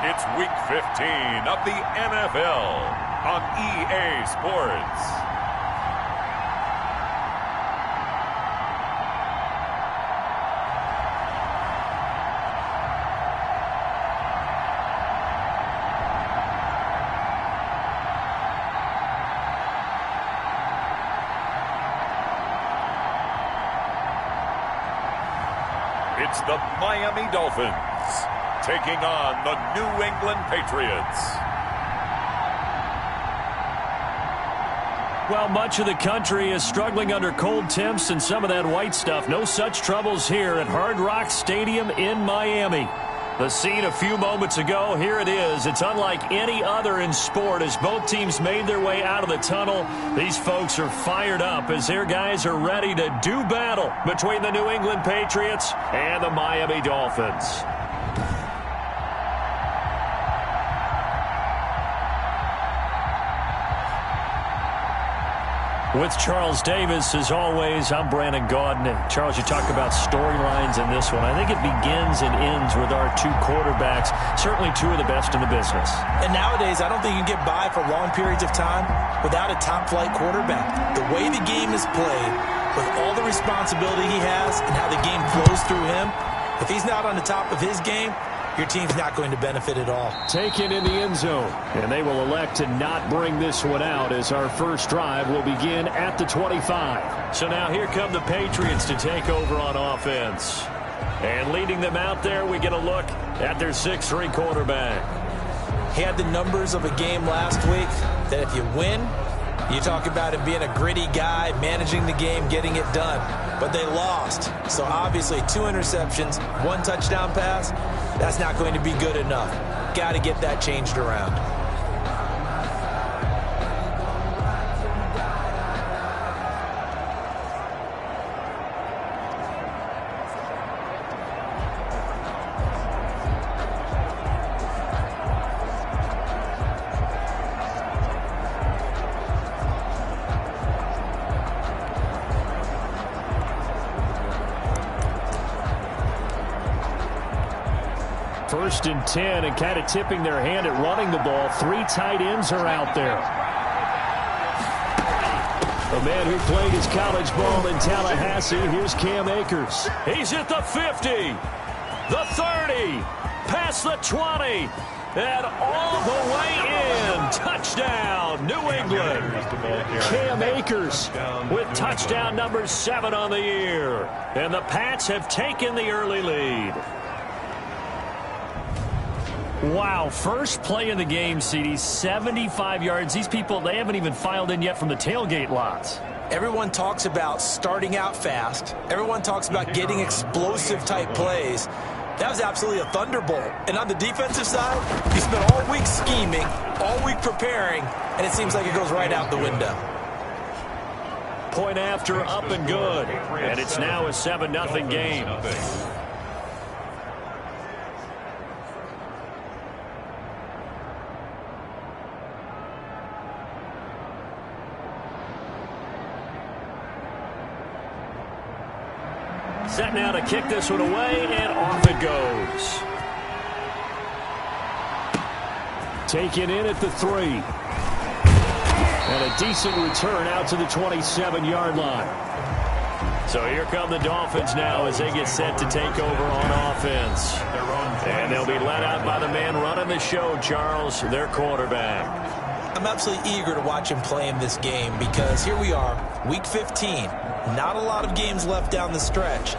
It's Week 15 of the NFL on EA Sports. It's the Miami Dolphins taking on the New England Patriots. Well, much of the country is struggling under cold temps and some of that white stuff. No such troubles here at Hard Rock Stadium in Miami. The scene a few moments ago, here it is. It's unlike any other in sport as both teams made their way out of the tunnel. These folks are fired up as their guys are ready to do battle between the New England Patriots and the Miami Dolphins. With Charles Davis, as always, I'm Brandon Gaudin. And Charles, you talk about storylines in this one. I think it begins and ends with our two quarterbacks, certainly two of the best in the business. And nowadays, I don't think you can get by for long periods of time without a top-flight quarterback. The way the game is played, with all the responsibility he has and how the game flows through him, if he's not on the top of his game, your team's not going to benefit at all. Taken in the end zone, and they will elect to not bring this one out as our first drive will begin at the 25. So now here come the Patriots to take over on offense. And leading them out there, we get a look at their 6'3" quarterback. He had the numbers of a game last week that if you win, you talk about him being a gritty guy, managing the game, getting it done. But they lost. So obviously 2 interceptions, 1 touchdown pass, that's not going to be good enough. Got to get that changed around. First and 10, and kind of tipping their hand at running the ball. 3 tight ends are out there. A man who played his college ball in Tallahassee. Here's Cam Akers. He's at the 50, the 30, past the 20, and all the way in. Touchdown, New England. Cam Akers with touchdown number 7 on the year. And the Pats have taken the early lead. Wow, first play of the game, CD, 75 yards. These people, they haven't even filed in yet from the tailgate lots. Everyone talks about starting out fast. Everyone talks about getting explosive-type plays. That was absolutely a thunderbolt. And on the defensive side, you spent all week scheming, all week preparing, and it seems like it goes right out the window. Point after, up and good. And it's now a 7-0 game. Set now to kick this one away, and off it goes. Taken in at the 3. And a decent return out to the 27-yard line. So here come the Dolphins now as they get set to take over on offense. And they'll be led out by the man running the show, Charles, their quarterback. I'm absolutely eager to watch him play in this game because here we are, Week 15. Not a lot of games left down the stretch.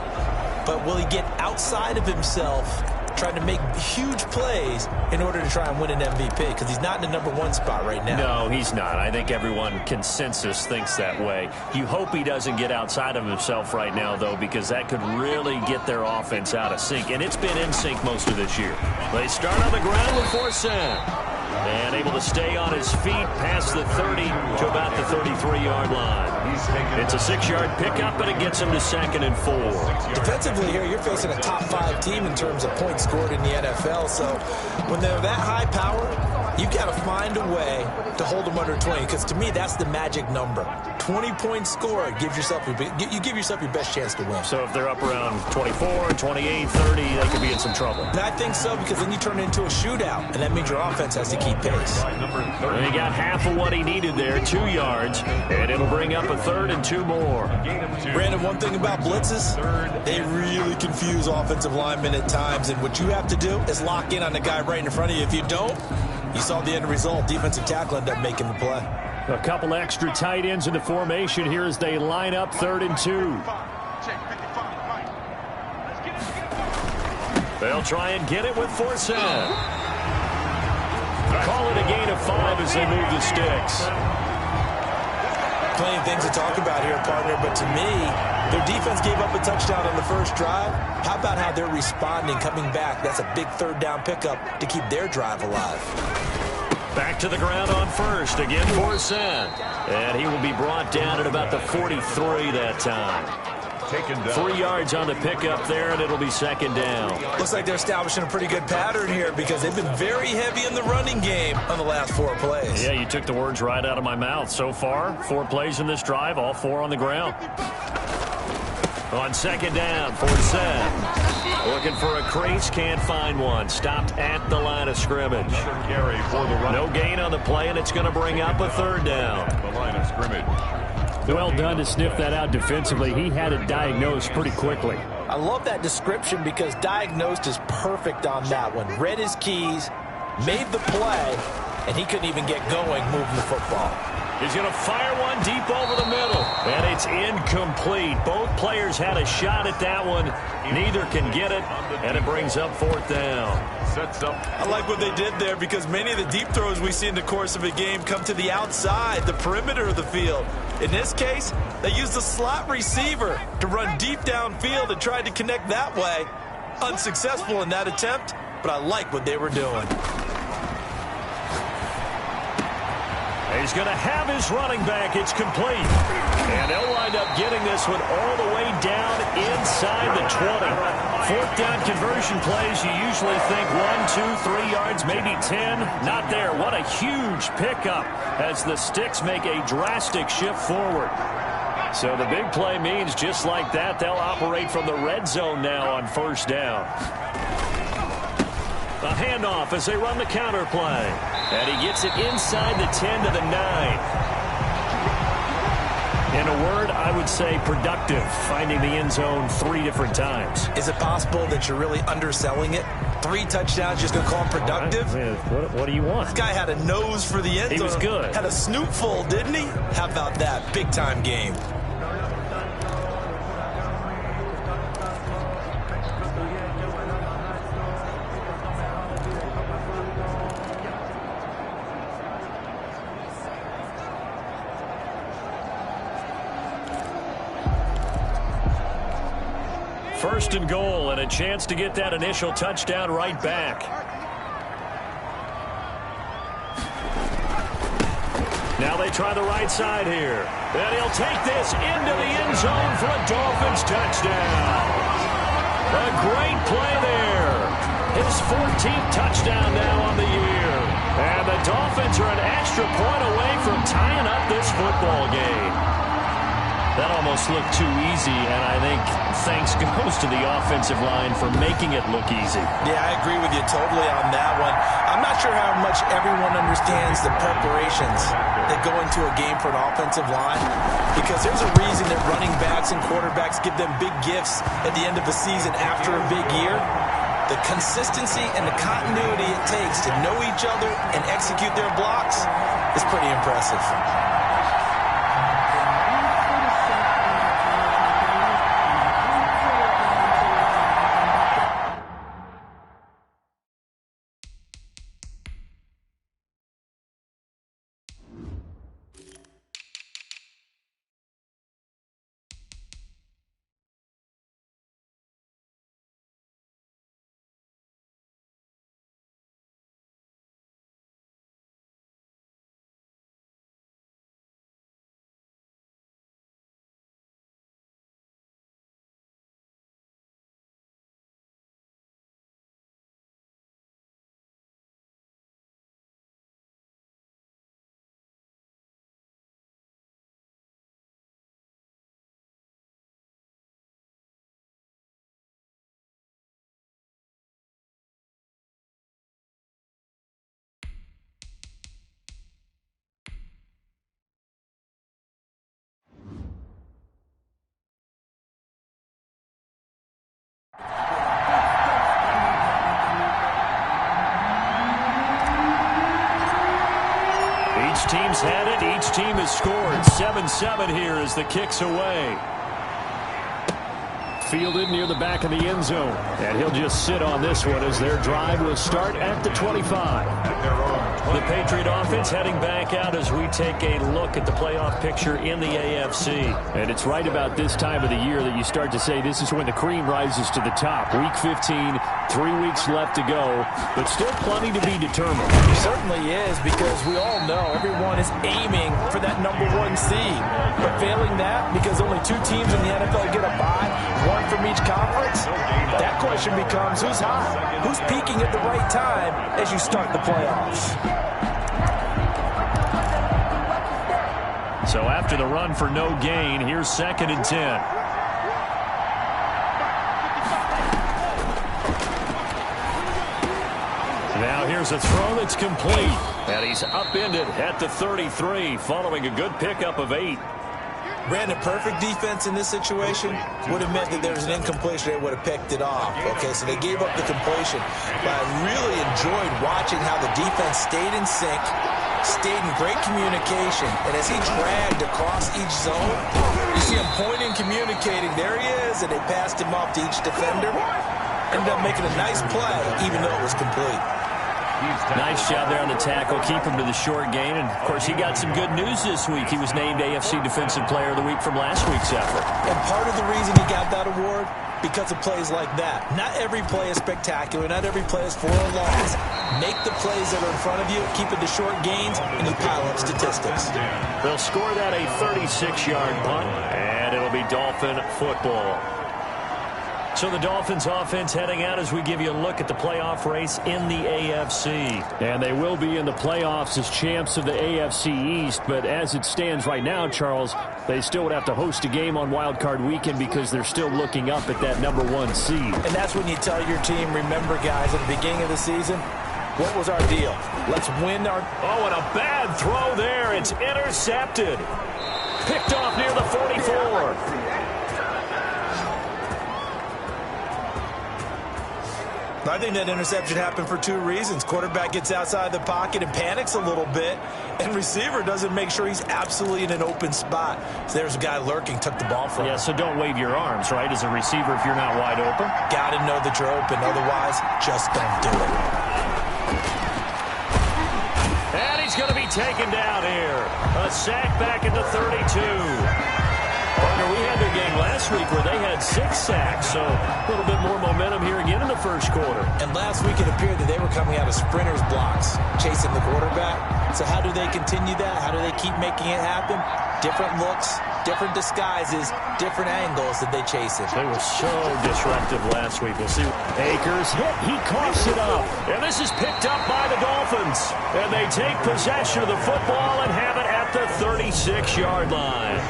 But will he get outside of himself trying to make huge plays in order to try and win an MVP? Because he's not in the #1 spot right now. No, he's not. I think everyone consensus thinks that way. You hope he doesn't get outside of himself right now, though, because that could really get their offense out of sync. And it's been in sync most of this year. They start on the ground with 4 cents. And able to stay on his feet past the 30 to about the 33-yard line. It's a 6-yard pickup, and it gets him to 2nd and 4. Defensively here, you're facing a top 5 team in terms of points scored in the NFL. So when they're that high power, You've got to find a way to hold them under 20, because to me, that's the magic number. 20 points scored, you give yourself your best chance to win. So if they're up around 24, 28, 30, they could be in some trouble. And I think so, because then you turn it into a shootout, and that means your offense has to keep pace. And he got half of what he needed there, 2 yards, and it'll bring up a 3rd and 2 more. Brandon, one thing about blitzes, they really confuse offensive linemen at times, and what you have to do is lock in on the guy right in front of you. If you don't, you saw the end result. Defensive tackle ended up making the play. A couple extra tight ends in the formation here as they line up 3rd and 2. They'll try and get it with Forsett. Call it a gain of 5 as they move the sticks. Plenty of things to talk about here, partner, but to me, their defense gave up a touchdown on the first drive. How about how they're responding, coming back? That's a big 3rd down pickup to keep their drive alive. Back to the ground on first, again Forsett. And he will be brought down at about the 43 that time. 3 yards on the pickup there, and it'll be 2nd down. Looks like they're establishing a pretty good pattern here, because they've been very heavy in the running game on the last 4 plays. Yeah, you took the words right out of my mouth. So far, 4 plays in this drive, all 4 on the ground. On 2nd down, Forsett. Looking for a crease, can't find one. Stopped at the line of scrimmage. No gain on the play, and it's going to bring up a 3rd down. The line of scrimmage. Well done to sniff that out defensively. He had it diagnosed pretty quickly. I love that description, because diagnosed is perfect on that one. Read his keys, made the play, and he couldn't even get going moving the football. He's going to fire one deep over the middle, and it's incomplete. Both players had a shot at that one. Neither can get it, and it brings up 4th down. Sets up. I like what they did there, because many of the deep throws we see in the course of a game come to the outside, the perimeter of the field. In this case, they used a slot receiver to run deep downfield and tried to connect that way. Unsuccessful in that attempt, but I like what they were doing. He's going to have his running back. It's complete. And they'll wind up getting this one all the way down inside the 20. 4th down conversion plays, you usually think 1, 2, 3 yards, maybe 10. Not there. What a huge pickup as the sticks make a drastic shift forward. So the big play means just like that, they'll operate from the red zone now on 1st down. A handoff as they run the counter play. And he gets it inside the 10 to the 9. In a word, I would say productive, finding the end zone 3 different times. Is it possible that you're really underselling it? 3 touchdowns, just going to call him productive? What do you want? This guy had a nose for the end zone. He was good. Had a snootful, didn't he? How about that? Big-time game. First and goal, and a chance to get that initial touchdown right back. Now they try the right side here. And he'll take this into the end zone for a Dolphins touchdown. A great play there. His 14th touchdown now on the year. And the Dolphins are an extra point away from tying up this football game. That almost looked too easy, and I think thanks goes to the offensive line for making it look easy. Yeah, I agree with you totally on that one. I'm not sure how much everyone understands the preparations that go into a game for an offensive line, because there's a reason that running backs and quarterbacks give them big gifts at the end of the season after a big year. The consistency and the continuity it takes to know each other and execute their blocks is pretty impressive. Each team's had it. Each team has scored. 7-7 here as the kick's away. Fielded near the back of the end zone. And he'll just sit on this one as their drive will start at the 25. The Patriot offense heading back out as we take a look at the playoff picture in the AFC. And it's right about this time of the year that you start to say this is when the cream rises to the top. Week 15, 3 weeks left to go, but still plenty to be determined. It certainly is, because we all know everyone is aiming for that #1 seed. But failing that, because only 2 teams in the NFL get a bye, 1 from each conference, that question becomes who's hot? Who's peaking at the right time as you start the playoffs? So after the run for no gain, here's 2nd and 10. Now here's a throw that's complete. And he's upended at the 33 following a good pickup of 8. Brandon, perfect defense in this situation would have meant that there was an incompletion. They would have picked it off. Okay, so they gave up the completion. But I really enjoyed watching how the defense stayed in sync, stayed in great communication. And as he dragged across each zone, you see him pointing, communicating. There he is, and they passed him off to each defender. Ended up making a nice play, even though it was complete. Nice job there on the tackle. Keep him to the short gain. And, of course, he got some good news this week. He was named AFC Defensive Player of the Week from last week's effort. And part of the reason he got that award, because of plays like that. Not every play is spectacular. Not every play is for a loss. Make the plays that are in front of you, keep it to short gains, and you pile up statistics. They'll score that a 36-yard punt, and it'll be Dolphin football. So the Dolphins offense heading out as we give you a look at the playoff race in the AFC. And they will be in the playoffs as champs of the AFC East. But as it stands right now, Charles, they still would have to host a game on Wild Card Weekend because they're still looking up at that #1 seed. And that's when you tell your team, remember, guys, at the beginning of the season, what was our deal? Let's win our... Oh, and a bad throw there. It's intercepted. Picked off near the 44. I think that interception happened for 2 reasons. Quarterback gets outside the pocket and panics a little bit, and receiver doesn't make sure he's absolutely in an open spot. So there's a guy lurking, took the ball from him. Yeah, so don't wave your arms, right, as a receiver if you're not wide open. Got to know that you're open. Otherwise, just don't do it. And he's going to be taken down here. A sack back at the 32. Partner, we had their game last week where they had 6 sacks, so a little bit more momentum here again in the first quarter. And last week it appeared that they were coming out of sprinters blocks, chasing the quarterback. So how do they continue that? How do they keep making it happen? Different looks, different disguises, different angles that they chase it. They were so disruptive last week. We'll see. Akers hit. He coughs it up. And this is picked up by the Dolphins. And they take possession of the football and have it at the 36-yard line.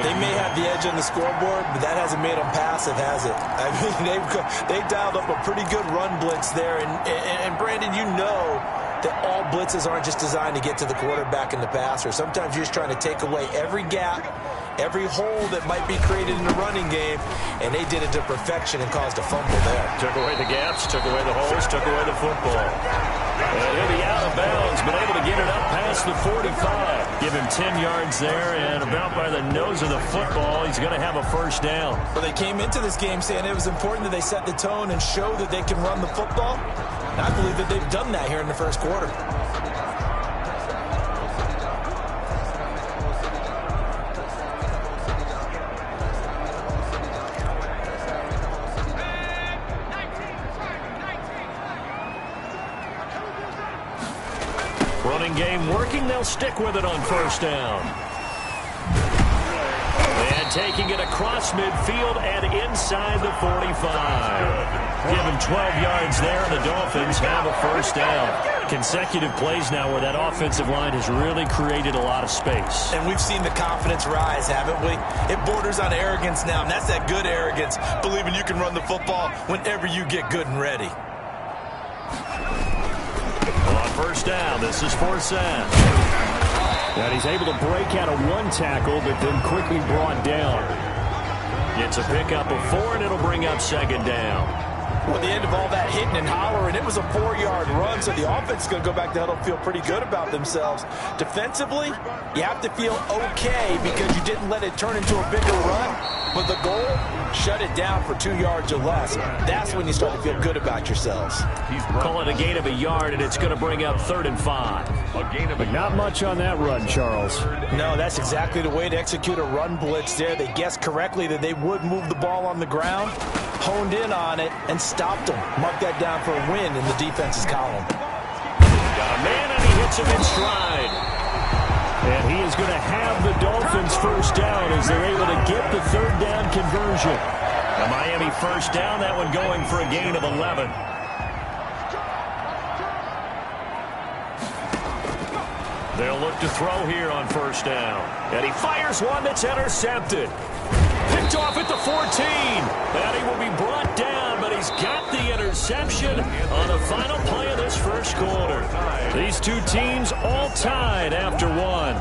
They may have the edge on the scoreboard, but that hasn't made them passive, has it? I mean, they dialed up a pretty good run blitz there. And Brandon, you know that all blitzes aren't just designed to get to the quarterback and the passer. Sometimes you're just trying to take away every gap, every hole that might be created in the running game, and they did it to perfection and caused a fumble there. Took away the gaps, took away the holes, took away the football. And he'll be out of bounds, but able to get it up past the 45. Give him 10 yards there, and about by the nose of the football, he's going to have a first down. Well, they came into this game saying it was important that they set the tone and show that they can run the football. And I believe that they've done that here in the first quarter. Running game working. They'll stick with it on first down. And taking it across midfield and inside the 45. Give him 12 yards there, and the Dolphins have a first down. Consecutive plays now where that offensive line has really created a lot of space. And we've seen the confidence rise, haven't we? It borders on arrogance now, and that's that good arrogance, believing you can run the football whenever you get good and ready. First down, this is for Sam. And he's able to break out of 1 tackle, but then quickly brought down. It's a pickup of 4, and it'll bring up 2nd down. Well, at the end of all that hitting and hollering, it was a 4-yard run, so the offense is going to go back to huddle and feel pretty good about themselves. Defensively, you have to feel okay because you didn't let it turn into a bigger run, but the goal, shut it down for 2 yards or less. That's when you start to feel good about yourselves. Call it a gain of a yard, and it's going to bring up 3rd and 5. But not much on that run, Charles. No, that's exactly the way to execute a run blitz there. They guessed correctly that they would move the ball on the ground, honed in on it, and stopped them. Mark that down for a win in the defense's column. Got a man, and he hits him in stride. And he is going to have the Dolphins first down as they're able to get the 3rd down conversion. The Miami first down, that one going for a gain of 11. They'll look to throw here on first down. And he fires one that's intercepted. Picked off at the 14. And he will be brought down, but he's got the interception on the final play of this first quarter. These two teams all tied after one.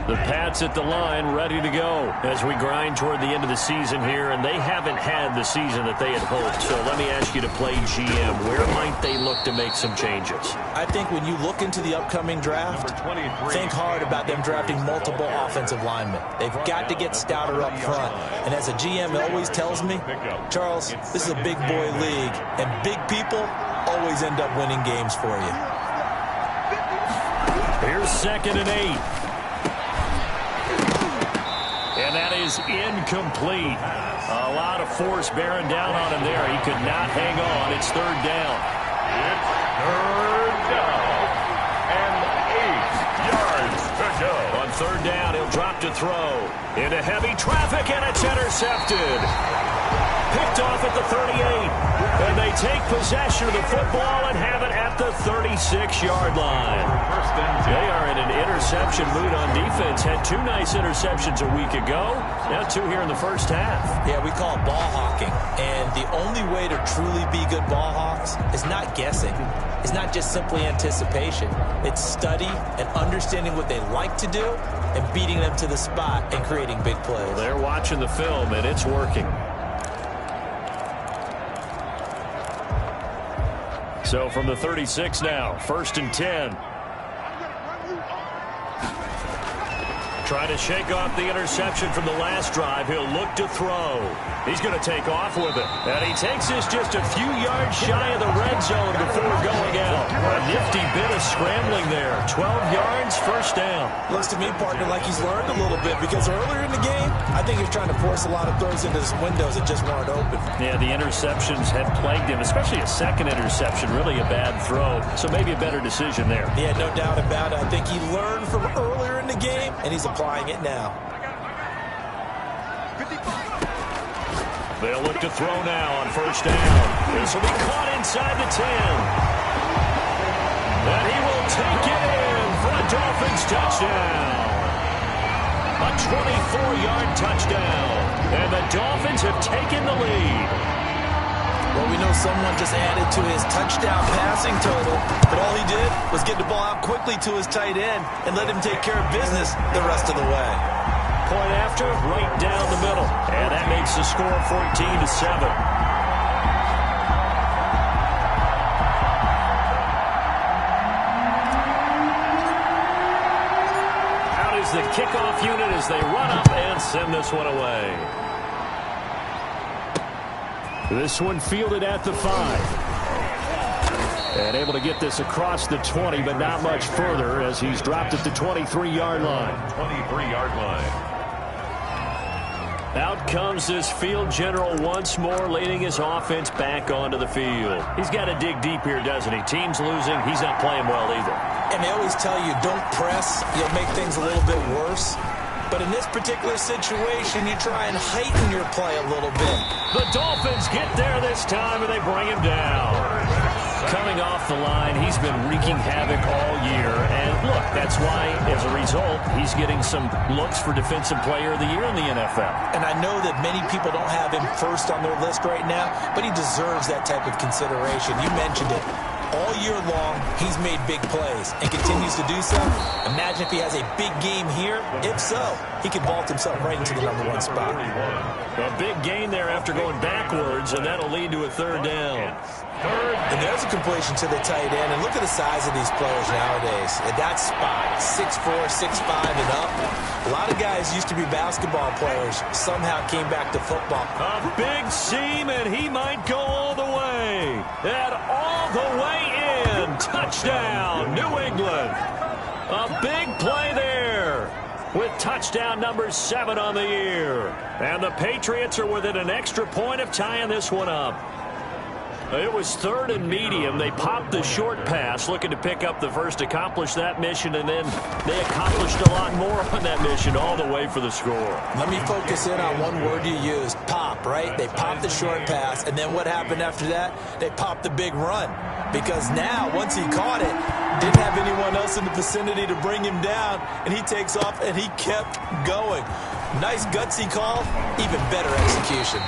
The Pats at the line, ready to go as we grind toward the end of the season here, and they haven't had the season that they had hoped. So let me ask you to play GM. Where might they look to make some changes? I think when you look into the upcoming draft, think hard about them drafting multiple offensive linemen. They've got to get stouter up front. And as a GM always tells me, Charles, this is a big boy league, and big people always end up winning games for you. Here's 2nd and 8. And that is incomplete. A lot of force bearing down on him there. He could not hang on. It's 3rd down. It's 3rd down. And 8 yards to go. On 3rd down, he'll drop to throw. Into heavy traffic, and it's intercepted. Picked off at the 38. And they take possession of the football and have it at the 36-yard line. They are in an interception mood on defense. Had 2 nice interceptions a week ago. Now 2 here in the first half. Yeah, we call it ball hawking. And the only way to truly be good ball hawks is not guessing. It's not just simply anticipation. It's study and understanding what they like to do and beating them to the spot and creating big plays. Well, they're watching the film, and it's working. So from the 36 now, 1st and 10. Trying to shake off the interception from the last drive. He'll look to throw. He's going to take off with it. And he takes this just a few yards shy of the red zone before going out. A nifty bit of scrambling there. 12 yards, first down. Looks to me, partner, like he's learned a little bit because earlier in the game, I think he was trying to force a lot of throws into his windows that just weren't open. Yeah, the interceptions had plagued him, especially a second interception. Really a bad throw. So maybe a better decision there. Yeah, no doubt about it. I think he learned from earlier in the game, and he's applying it now. They'll look to throw now on first down. This will be caught inside the 10. And he will take it in for a Dolphins touchdown. A 24-yard touchdown. And the Dolphins have taken the lead. Well, we know someone just added to his touchdown passing total, but all he did was get the ball out quickly to his tight end and let him take care of business the rest of the way. Point after, right down the middle. And that makes the score 14-7. Out is the kickoff unit as they run up and send this one away. This one fielded at the 5. And able to get this across the 20, but not much further as he's dropped at the 23-yard line. 23-yard line. Out comes this field general once more, leading his offense back onto the field. He's got to dig deep here, doesn't he? Team's losing. He's not playing well either. And they always tell you, don't press. You'll make things a little bit worse. But in this particular situation, you try and heighten your play a little bit. The Dolphins get there this time, and they bring him down. Coming off the line, he's been wreaking havoc all year. And look, that's why, as a result, he's getting some looks for Defensive Player of the Year in the NFL. And I know that many people don't have him first on their list right now, but he deserves that type of consideration. You mentioned it. All year long, he's made big plays and continues to do so. Imagine if he has a big game here. If so, he could vault himself right into the #1 spot. A big gain there after going backwards, and that'll lead to a 3rd down. And there's a completion to the tight end. And look at the size of these players nowadays. At that spot, 6'4", 6'5", and up. A lot of guys used to be basketball players. Somehow came back to football. A big seam, and he might go all the way. And all the way in. Touchdown, New England. A big play there with touchdown number 7 on the year. And the Patriots are within an extra point of tying this one up. It was 3rd and medium. They popped the short pass, looking to pick up the first, accomplish that mission, and then they accomplished a lot more on that mission all the way for the score. Let me focus in on one word you used, pop, right? They popped the short pass, and then what happened after that? They popped the big run. Because now, once he caught it, didn't have anyone else in the vicinity to bring him down, and he takes off, and he kept going. Nice gutsy call, even better execution.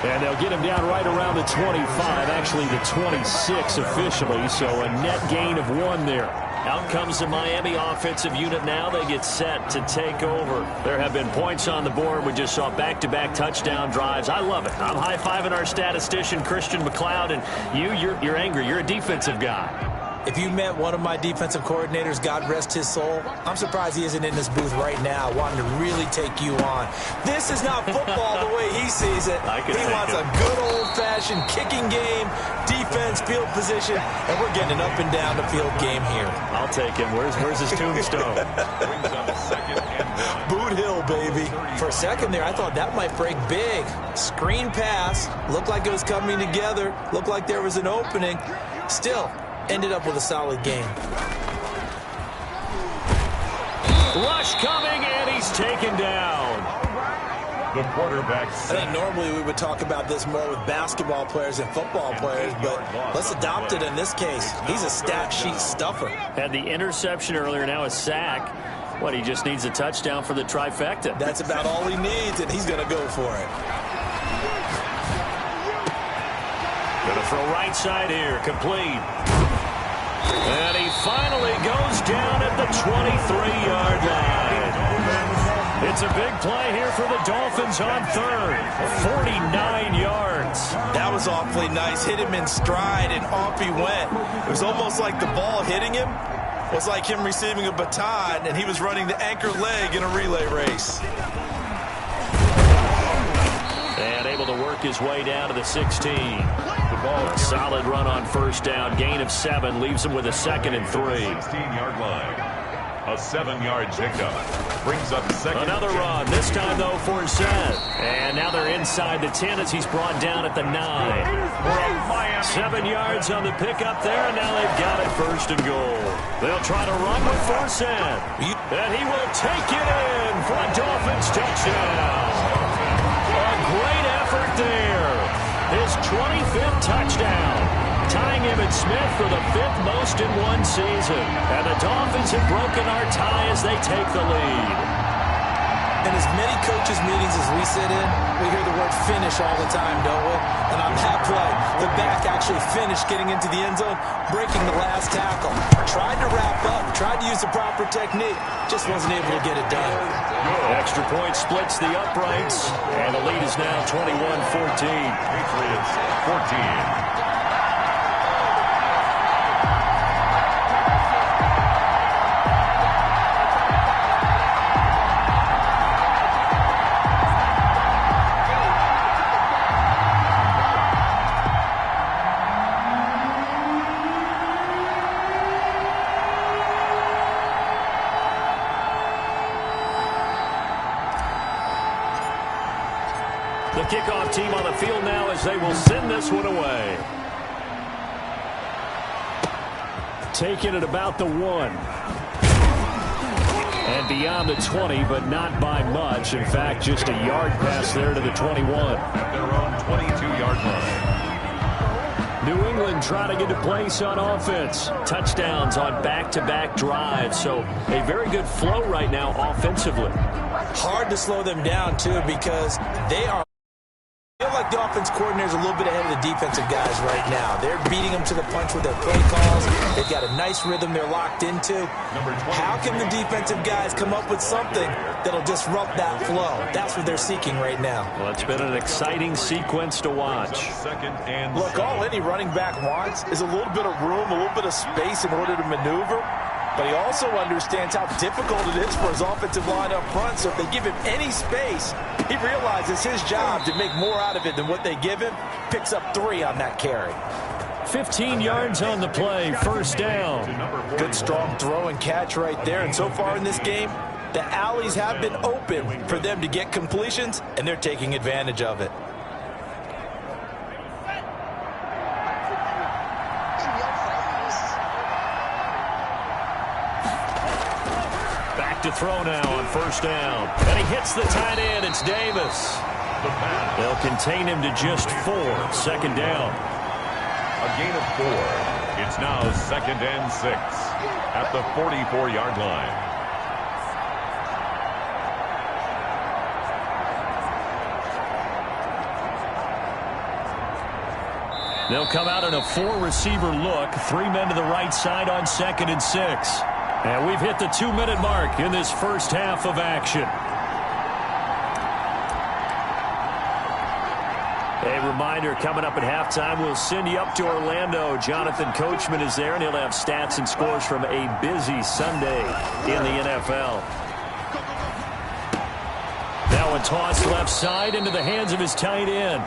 And they'll get him down right around the 25, actually the 26 officially, so a net gain of 1 there. Out comes the Miami offensive unit now. They get set to take over. There have been points on the board. We just saw back-to-back touchdown drives. I love it. I'm high-fiving our statistician, Christian McLeod, and you're angry. You're a defensive guy. If you met one of my defensive coordinators, God rest his soul, I'm surprised he isn't in this booth right now wanting to really take you on. This is not football the way he sees it. He wants a good old-fashioned kicking game, defense, field position, and we're getting an up-and-down-the-field game here. I'll take him. Where's his tombstone? Boot Hill, baby. For a second there, I thought that might break big. Screen pass. Looked like it was coming together. Looked like there was an opening. Still, ended up with a solid game. Rush coming, and he's taken down. The quarterback. I think normally we would talk about this more with basketball players and football players, but let's adopt it in this case. He's a stat sheet stuffer. Had the interception earlier, now a sack. What, he just needs a touchdown for the trifecta. That's about all he needs, and he's going to go for it. Gonna throw right side here, complete. And he finally goes down at the 23-yard line. It's a big play here for the Dolphins on 3rd. 49 yards. That was awfully nice. Hit him in stride, and off he went. It was almost like the ball hitting him was like him receiving a baton, and he was running the anchor leg in a relay race. And able to work his way down to the 16. A solid run on 1st down. Gain of 7 leaves him with a 2nd and 3. 16-yard line. A 7-yard pickup. Brings up 2nd. Another run. This time, though, for Zed. And now they're inside the 10 as he's brought down at the 9. 7 yards on the pickup there, and now they've got it 1st and goal. They'll try to run with Forsett. And he will take it in for a Dolphins touchdown. A great effort there. His 25th touchdown, tying Emmitt Smith for the 5th most in one season. And the Dolphins have broken our tie as they take the lead. In as many coaches' meetings as we sit in, we hear the word finish all the time, don't we? And on that play, the back actually finished getting into the end zone, breaking the last tackle. Tried to wrap up, tried to use the proper technique, just wasn't able to get it done. Extra point splits the uprights, and the lead is now 21-14. Patriots 14. The kickoff team on the field now as they will send this one away. Taking it about the 1. And beyond the 20, but not by much. In fact, just a yard pass there to the 21. At their own 22-yard line. New England trying to get a place on offense. Touchdowns on back-to-back drives. So a very good flow right now offensively. Hard to slow them down, too, because they are... feel like the offense coordinator is a little bit ahead of the defensive guys right now. They're beating them to the punch with their play calls. They've got a nice rhythm they're locked into. How can the defensive guys come up with something that'll disrupt that flow? That's what they're seeking right now. Well, it's been an exciting sequence to watch. Look, all any running back wants is a little bit of room, a little bit of space in order to maneuver. But he also understands how difficult it is for his offensive line up front. So if they give him any space, he realizes his job to make more out of it than what they give him. Picks up 3 on that carry. 15 yards on the play, first down. Good strong throw and catch right there. And so far in this game, the alleys have been open for them to get completions, and they're taking advantage of it. To throw now on first down. And he hits the tight end. It's Davis. They'll contain him to just 4. Second down. A gain of 4. It's now 2nd and 6 at the 44-yard line. They'll come out in a 4-receiver look. 3 men to the right side on 2nd and 6. And we've hit the 2-minute mark in this first half of action. A reminder, coming up at halftime, we'll send you up to Orlando. Jonathan Coachman is there, and he'll have stats and scores from a busy Sunday in the NFL. Now a toss left side into the hands of his tight end.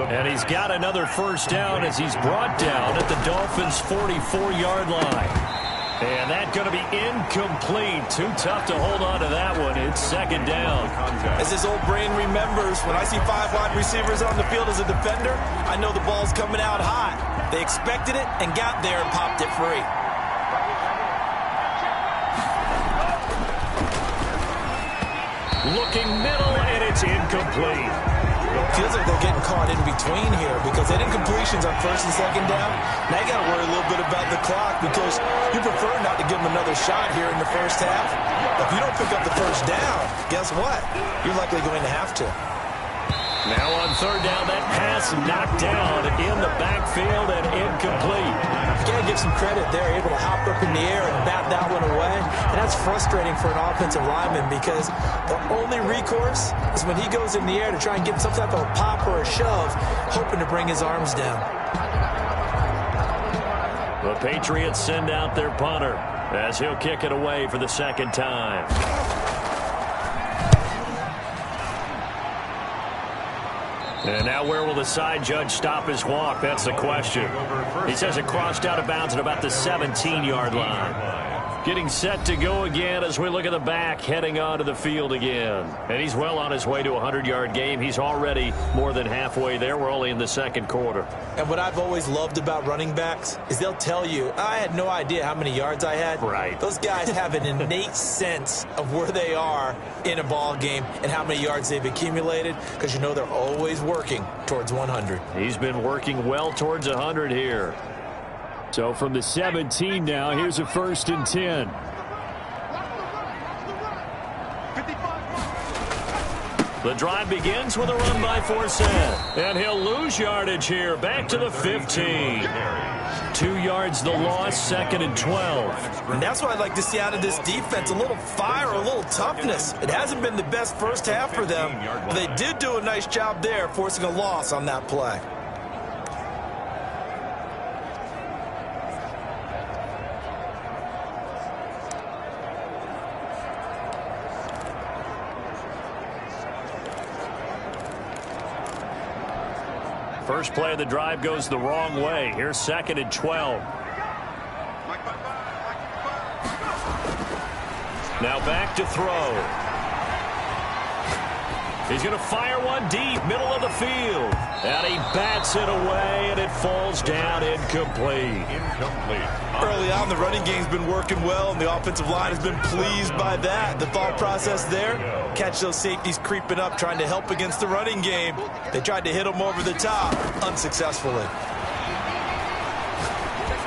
And he's got another first down as he's brought down at the Dolphins' 44-yard line. And that's going to be incomplete. Too tough to hold on to that one. It's 2nd down. As his old brain remembers, when I see 5 wide receivers on the field as a defender, I know the ball's coming out hot. They expected it and got there and popped it free. Looking middle, and it's incomplete. Feels like they're getting caught in between here because they did incompletions on 1st and 2nd down. Now you got to worry a little bit about the clock because you prefer not to give them another shot here in the first half. If you don't pick up the first down, guess what? You're likely going to have to. Now on 3rd down, that pass knocked down in the backfield and incomplete. You got to give some credit. They're able to hop up in the air and bat that one away. And that's frustrating for an offensive lineman because the only recourse is when he goes in the air to try and get some type of a pop or a shove, hoping to bring his arms down. The Patriots send out their punter as he'll kick it away for the 2nd time. And now where will the side judge stop his walk? That's the question. He says it crossed out of bounds at about the 17-yard line. Getting set to go again as we look at the back, heading onto the field again. And he's well on his way to a 100-yard game. He's already more than halfway there. We're only in the 2nd quarter. And what I've always loved about running backs is they'll tell you, I had no idea how many yards I had. Right. Those guys have an innate sense of where they are in a ball game and how many yards they've accumulated because you know they're always working towards 100. He's been working well towards 100 here. So from the 17 now, here's a 1st and 10. The drive begins with a run by Forsett. And he'll lose yardage here. Back to the 15. 2 yards the loss, 2nd and 12. And that's what I'd like to see out of this defense. A little fire, a little toughness. It hasn't been the best first half for them. But they did do a nice job there, forcing a loss on that play. First play of the drive goes the wrong way. Here's 2nd and 12. Now back to throw. He's going to fire one deep, middle of the field. And he bats it away, and it falls down incomplete. Early on, the running game's been working well, and the offensive line has been pleased by that. The thought process there, catch those safeties creeping up, trying to help against the running game. They tried to hit them over the top, unsuccessfully.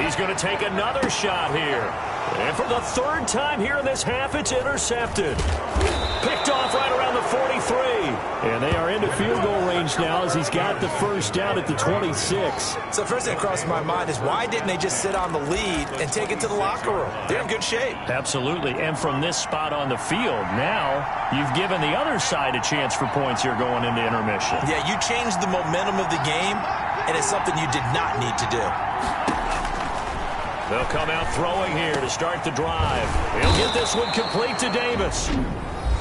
He's going to take another shot here. And for the third time here in this half, it's intercepted. Picked off right around the 43. And they are into field goal range now as he's got the first down at the 26. So first thing that crossed my mind is why didn't they just sit on the lead and take it to the locker room? They're in good shape. Absolutely. And from this spot on the field, now you've given the other side a chance for points here going into intermission. Yeah, you changed the momentum of the game, and it's something you did not need to do. They'll come out throwing here to start the drive. He'll get this one complete to Davis.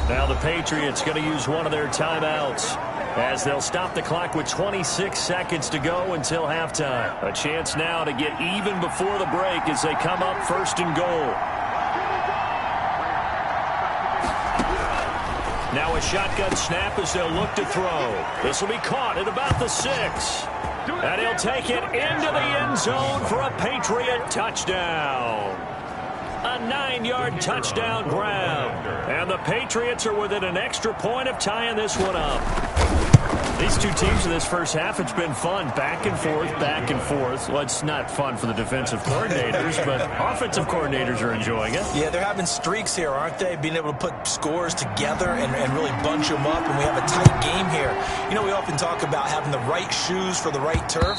Now the Patriots going to use one of their timeouts as they'll stop the clock with 26 seconds to go until halftime. A chance now to get even before the break as they come up first and goal. Now a shotgun snap as they'll look to throw. This will be caught at about the 6. And he'll take it into the end zone for a Patriot touchdown. A 9-yard touchdown grab. And the Patriots are within an extra point of tying this one up. These two teams in this first half, it's been fun. Back and forth, back and forth. Well, it's not fun for the defensive coordinators, but offensive coordinators are enjoying it. Yeah, they're having streaks here, aren't they? Being able to put scores together and really bunch them up, and we have a tight game here. You know, we often talk about having the right shoes for the right turf.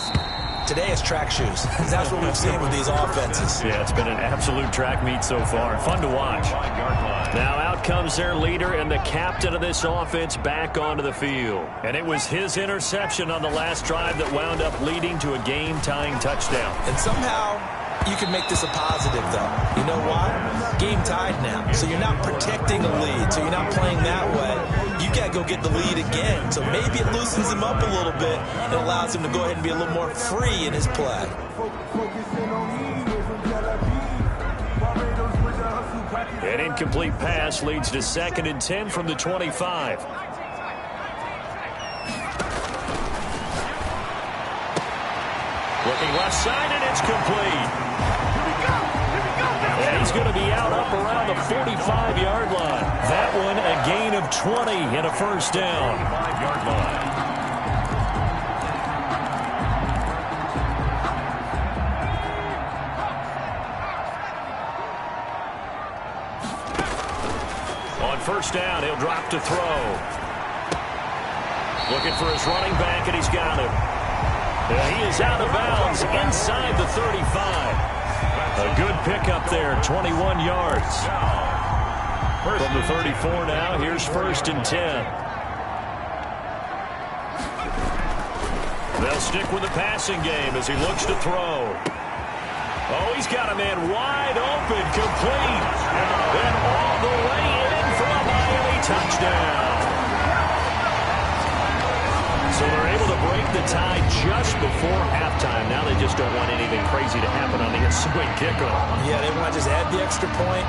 Today it's track shoes. That's what we've seen with these offenses. Yeah, it's been an absolute track meet so far. Fun to watch. Now out comes their leader and the captain of this offense back onto the field. And it was his interception on the last drive that wound up leading to a game-tying touchdown. And somehow you can make this a positive, though. You know why? Game tied now. So you're not protecting a lead. So you're not playing that way. You got to go get the lead again. So maybe it loosens him up a little bit and allows him to go ahead and be a little more free in his play. An incomplete pass leads to 2nd and 10 from the 25. Looking left side, and it's complete. And he's going to be out up around the 45-yard line. That one a gain of 20 and a first down. 5-yard line. On first down, he'll drop to throw. Looking for his running back, and he's got him. He is out of bounds inside the 35. A good pickup there, 21 yards. From the 34 now, here's 1st and 10. They'll stick with the passing game as he looks to throw. Oh, he's got a man wide open, complete. And all the way in for a Miami touchdown. So they're able to break the tie just before halftime. Now they just don't want anything crazy to happen on the ensuing kickoff. Yeah, they want to just add the extra point,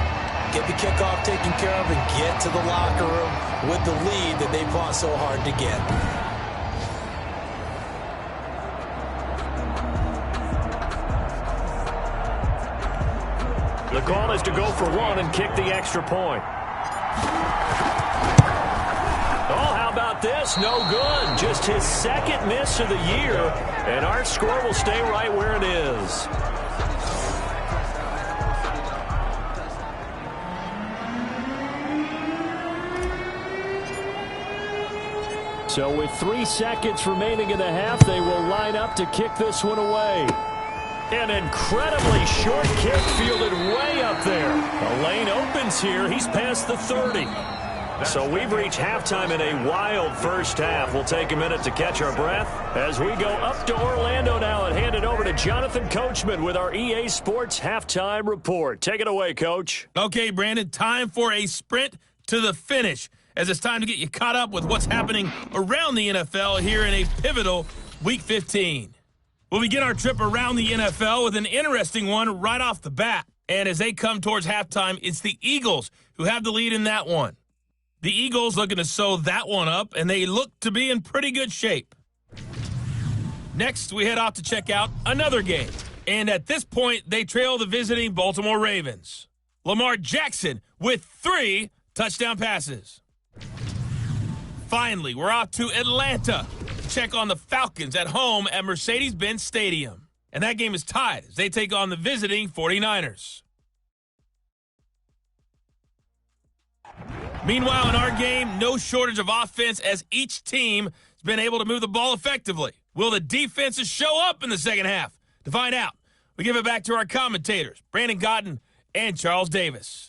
get the kickoff taken care of, and get to the locker room with the lead that they fought so hard to get. The call is to go for one and kick the extra point. Oh, how about this? No good. Just his 2nd miss of the year, and our score will stay right where it is. So with 3 seconds remaining in the half, they will line up to kick this one away. An incredibly short kick fielded way up there. The lane opens here. He's past the 30. So we've reached halftime in a wild first half. We'll take a minute to catch our breath as we go up to Orlando now and hand it over to Jonathan Coachman with our EA Sports Halftime Report. Take it away, Coach. Okay, Brandon, time for a sprint to the finish as it's time to get you caught up with what's happening around the NFL here in a pivotal Week 15. We'll begin our trip around the NFL with an interesting one right off the bat. And as they come towards halftime, it's the Eagles who have the lead in that one. The Eagles looking to sew that one up, and they look to be in pretty good shape. Next, we head off to check out another game. And at this point, they trail the visiting Baltimore Ravens. Lamar Jackson with 3 touchdown passes. Finally, we're off to Atlanta to check on the Falcons at home at Mercedes-Benz Stadium. And that game is tied as they take on the visiting 49ers. Meanwhile, in our game, no shortage of offense as each team has been able to move the ball effectively. Will the defenses show up in the second half? To find out, we give it back to our commentators, Brandon Cotton and Charles Davis.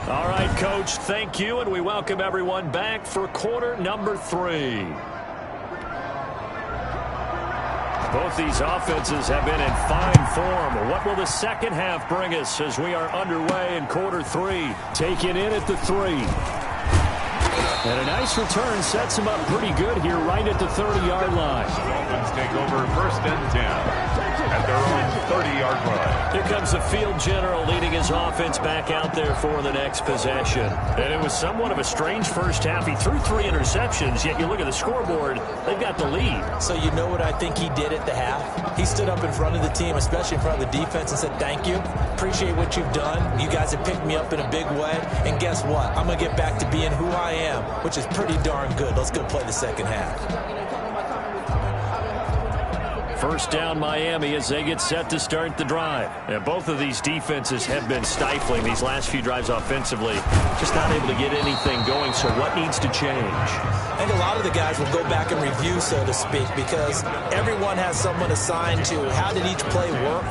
All right, Coach, thank you, and we welcome everyone back for quarter number 3. Both these offenses have been in fine form. What will the second half bring us as we are underway in quarter 3? Taken in at the 3. And a nice return sets him up pretty good here right at the 30-yard line. The Dolphins take over 1st and 10 at their own 30-yard line. Here comes the field general leading his offense back out there for the next possession. And it was somewhat of a strange first half. He threw 3 interceptions, yet you look at the scoreboard, they've got the lead. So you know what I think he did at the half? He stood up in front of the team, especially in front of the defense, and said, thank you. Appreciate what you've done. You guys have picked me up in a big way. And guess what? I'm going to get back to being who I am, which is pretty darn good. Let's go play the second half. First down Miami as they get set to start the drive. And both of these defenses have been stifling these last few drives offensively. Just not able to get anything going, so what needs to change? I think a lot of the guys will go back and review, so to speak, because everyone has someone assigned to how did each play work.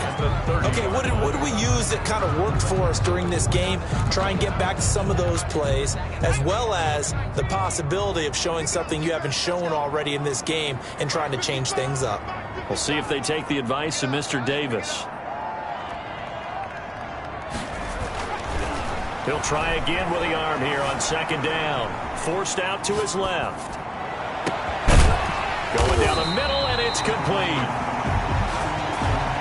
Okay, what did we use that kind of worked for us during this game? Try and get back to some of those plays, as well as the possibility of showing something you haven't shown already in this game and trying to change things up. We'll see if they take the advice of Mr. Davis. He'll try again with the arm here on second down. Forced out to his left. Going down the middle, and it's complete.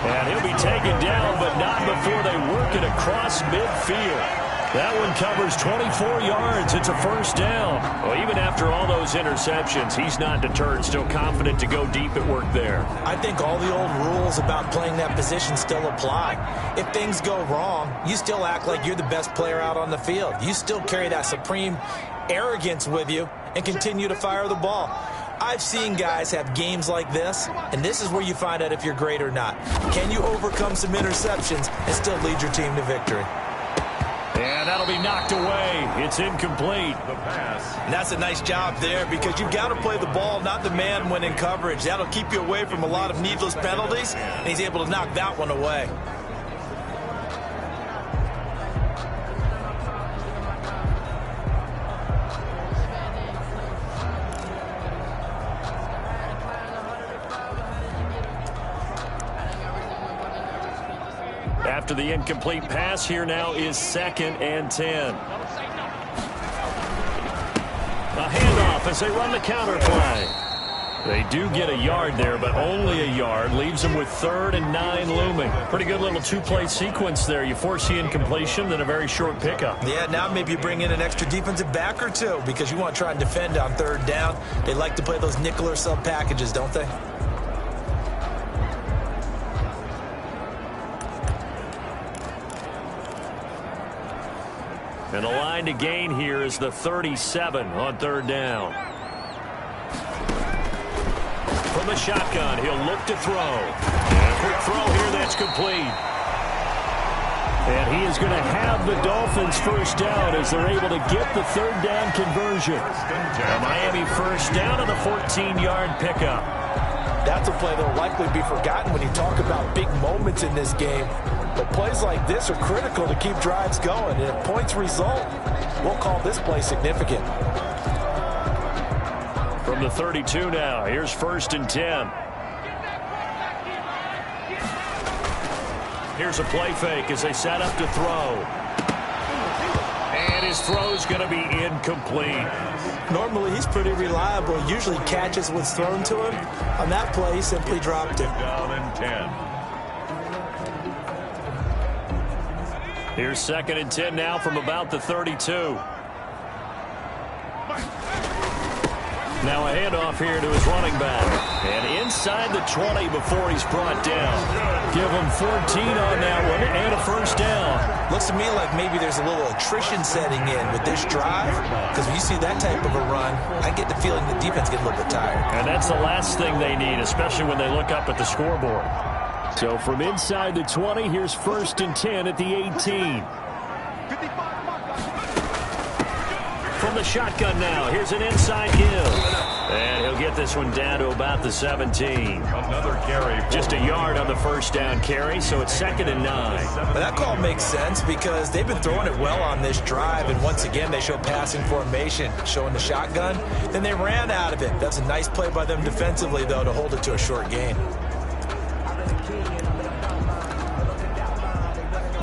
And he'll be taken down, but not before they work it across midfield. That one covers 24 yards. It's a first down. Well, even after all those interceptions, he's not deterred, still confident to go deep at work there. I think all the old rules about playing that position still apply. If things go wrong, you still act like you're the best player out on the field. You still carry that supreme arrogance with you and continue to fire the ball. I've seen guys have games like this, and this is where you find out if you're great or not. Can you overcome some interceptions and still lead your team to victory? And that'll be knocked away. It's incomplete. The pass. And that's a nice job there because you've got to play the ball, not the man when in coverage. That'll keep you away from a lot of needless penalties, and he's able to knock that one away. After the incomplete pass, here now is 2nd and 10. A handoff as they run the counter play. They do get a yard there, but only a yard. Leaves them with 3rd and 9 looming. Pretty good little 2-play sequence there. You force the incompletion, then a very short pickup. Yeah, now maybe you bring in an extra defensive back or two because you want to try and defend on 3rd down. They like to play those nickel or sub packages, don't they? And the line to gain here is the 37 on 3rd down. From the shotgun, he'll look to throw. And a quick throw here, that's complete. And he is going to have the Dolphins first down as they're able to get the 3rd down conversion. A Miami first down on the 14-yard pickup. That's a play that will likely be forgotten when you talk about big moments in this game. But plays like this are critical to keep drives going. And if points result, we'll call this play significant. From the 32 now, here's 1st and 10. Here's a play fake as they set up to throw. And his throw's going to be incomplete. Normally, he's pretty reliable. Usually catches what's thrown to him. On that play, he simply dropped it. Down and 10. Here's 2nd and 10 now from about the 32. Now a handoff here to his running back. And inside the 20 before he's brought down. Give him 14 on that one and a first down. Looks to me like maybe there's a little attrition setting in with this drive. Because when you see that type of a run, I get the feeling the defense gets a little bit tired. And that's the last thing they need, especially when they look up at the scoreboard. So from inside the 20, here's 1st and 10 at the 18. From the shotgun now, here's an inside give. And he'll get this one down to about the 17. Another carry. Just a yard on the first down carry, so it's 2nd and 9. But that call makes sense because they've been throwing it well on this drive, and once again they show passing formation, showing the shotgun. Then they ran out of it. That's a nice play by them defensively, though, to hold it to a short gain.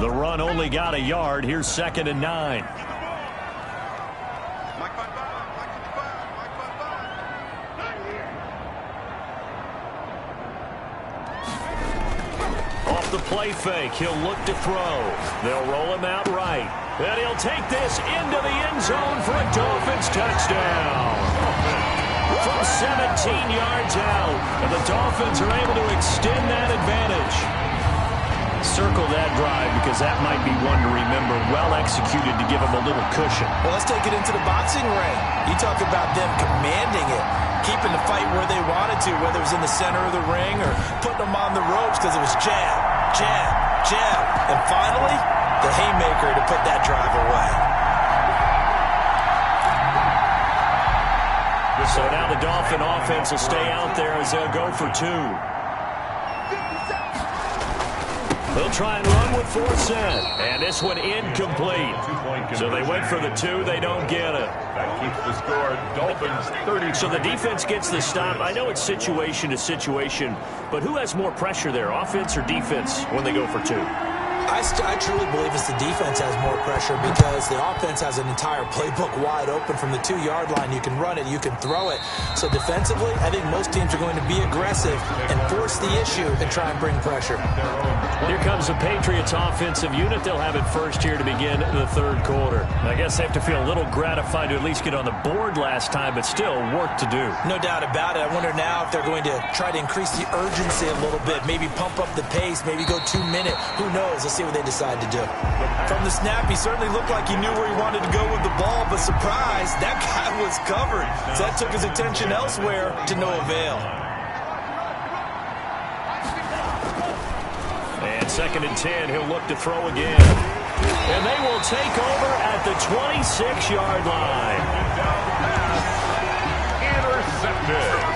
The run only got a yard. Here's 2nd and 9. Off the play fake, he'll look to throw. They'll roll him out right. And he'll take this into the end zone for a Dolphins touchdown. From 17 yards out, and the Dolphins are able to extend that advantage. Circle that drive because that might be one to remember. Well executed to give them a little cushion. Well, let's take it into the boxing ring. You talk about them commanding it, keeping the fight where they wanted to, whether it was in the center of the ring or putting them on the ropes because it was jab, jab, jab. And finally, the haymaker to put that drive away. So now the Dolphin offense will stay out there as they'll go for 2. They'll try and run with 4 set. And this one incomplete. So they went for the 2. They don't get it. That keeps the score. Dolphins 30. So the defense gets the stop. I know it's situation to situation, but who has more pressure there, offense or defense, when they go for 2? I truly believe it's the defense has more pressure because the offense has an entire playbook wide open from the 2-yard line. You can run it, you can throw it. So defensively, I think most teams are going to be aggressive and force the issue and try and bring pressure. Here comes the Patriots offensive unit. They'll have it first here to begin the 3rd quarter. I guess they have to feel a little gratified to at least get on the board last time, but still work to do. No doubt about it. I wonder now if they're going to try to increase the urgency a little bit, maybe pump up the pace, maybe go 2-minute. Who knows? Let's see what they decide to do. From the snap, he certainly looked like he knew where he wanted to go with the ball, but surprise, that guy was covered. So that took his attention elsewhere to no avail. And 2nd and 10, he'll look to throw again. And they will take over at the 26-yard line. Intercepted.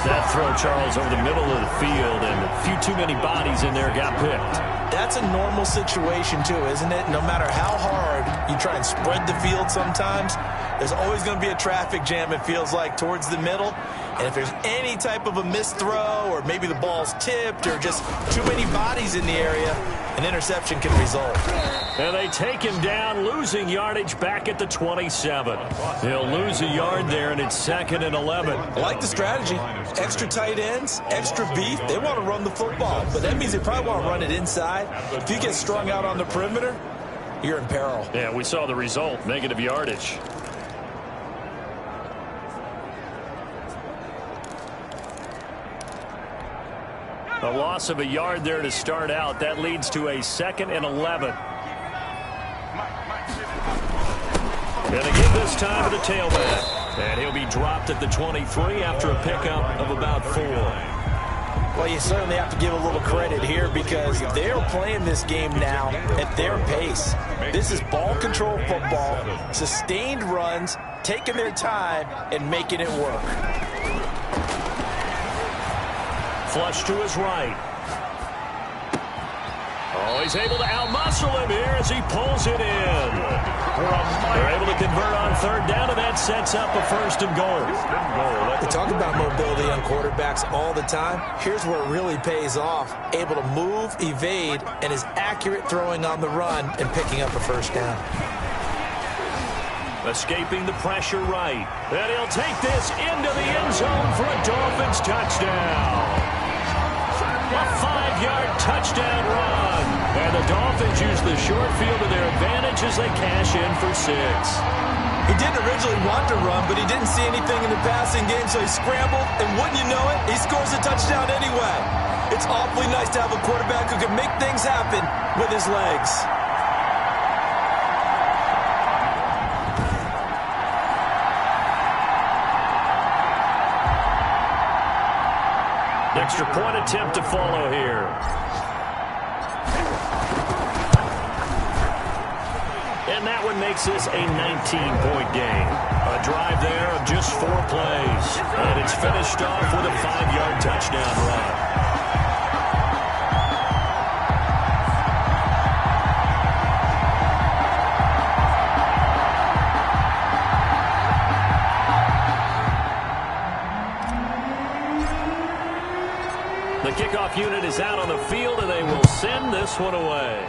That throw, Charles, over the middle of the field, and a few too many bodies in there got picked. That's a normal situation, too, isn't it? No matter how hard you try and spread the field sometimes, there's always going to be a traffic jam, it feels like, towards the middle. And if there's any type of a missed throw or maybe the ball's tipped or just too many bodies in the area, an interception can result. And they take him down, losing yardage back at the 27. He'll lose a yard there, and it's 2nd and 11. I like the strategy. Extra tight ends, extra beef. They want to run the football, but that means they probably want to run it inside. If you get strung out on the perimeter, you're in peril. Yeah, we saw the result, negative yardage. A loss of a yard there to start out. That leads to a 2nd and 11. And again this time to the tailback. And he'll be dropped at the 23 after a pickup of about 4. Well, you certainly have to give a little credit here because they're playing this game now at their pace. This is ball control football, sustained runs, taking their time, and making it work. Flush to his right. Oh, he's able to outmuscle him here as he pulls it in. They're able to convert on 3rd down, and that sets up a 1st and goal. We talk about mobility on quarterbacks all the time. Here's where it really pays off. Able to move, evade, and is accurate throwing on the run and picking up a 1st down. Escaping the pressure right. And he'll take this into the end zone for a Dolphins touchdown. A 5-yard touchdown run. And the Dolphins use the short field to their advantage as they cash in for 6. He didn't originally want to run, but he didn't see anything in the passing game, so he scrambled, and wouldn't you know it, he scores a touchdown anyway. It's awfully nice to have a quarterback who can make things happen with his legs. Extra point attempt to follow here. And that one makes this a 19-point game. A drive there of just 4 plays. And it's finished off with a 5-yard touchdown run. The kickoff unit is out on the field, and they will send this one away.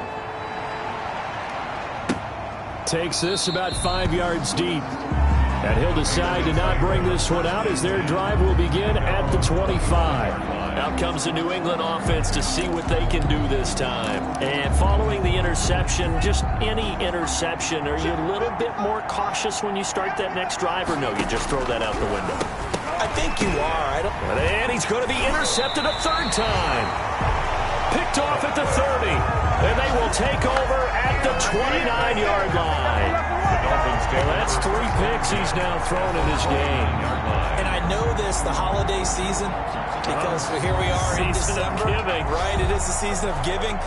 Takes this about 5 yards deep. And he'll decide to not bring this one out as their drive will begin at the 25. Out comes the New England offense to see what they can do this time. And following the interception, just any interception, are you a little bit more cautious when you start that next drive, or no, you just throw that out the window? I think you are. And he's going to be intercepted a 3rd time. Picked off at the 30. And they will take over at the 29-yard line. Well, that's 3 picks he's now thrown in this game. And I know this, the holiday season, because here we are in December. Right, it is the season of giving.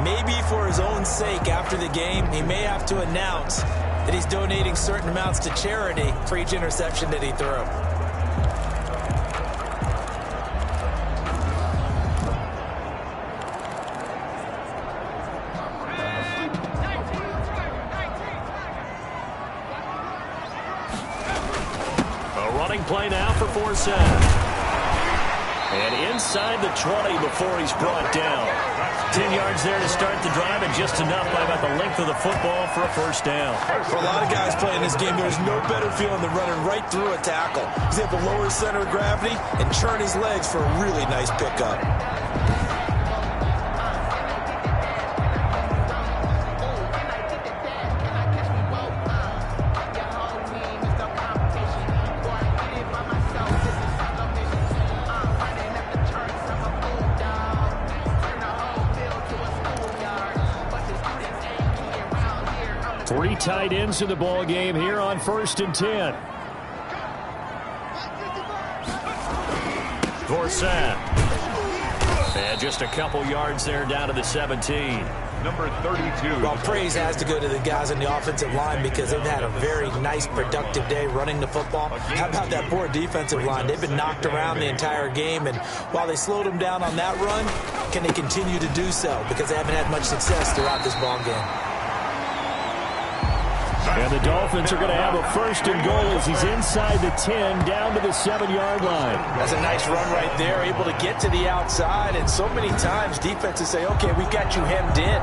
Maybe for his own sake after the game, he may have to announce that he's donating certain amounts to charity for each interception that he threw. Play now for Forsett. And inside the 20 before he's brought down. 10 yards there to start the drive, and just enough by about the length of the football for a 1st down. For a lot of guys playing this game, there's no better feeling than running right through a tackle. He's able to lower his center of gravity and churn his legs for a really nice pickup. Three tight ends in the ball game here on 1st and 10. Forsett. And just a couple yards there down to the 17. Number 32. Well, praise has to go to the guys on the offensive line because they've had a very nice, productive day running the football. How about that poor defensive line? They've been knocked around the entire game, and while they slowed them down on that run, can they continue to do so? Because they haven't had much success throughout this ball game. And the Dolphins are going to have a 1st and goal as he's inside the 10 down to the 7-yard line. That's a nice run right there, able to get to the outside. And so many times defenses say, okay, we've got you hemmed in.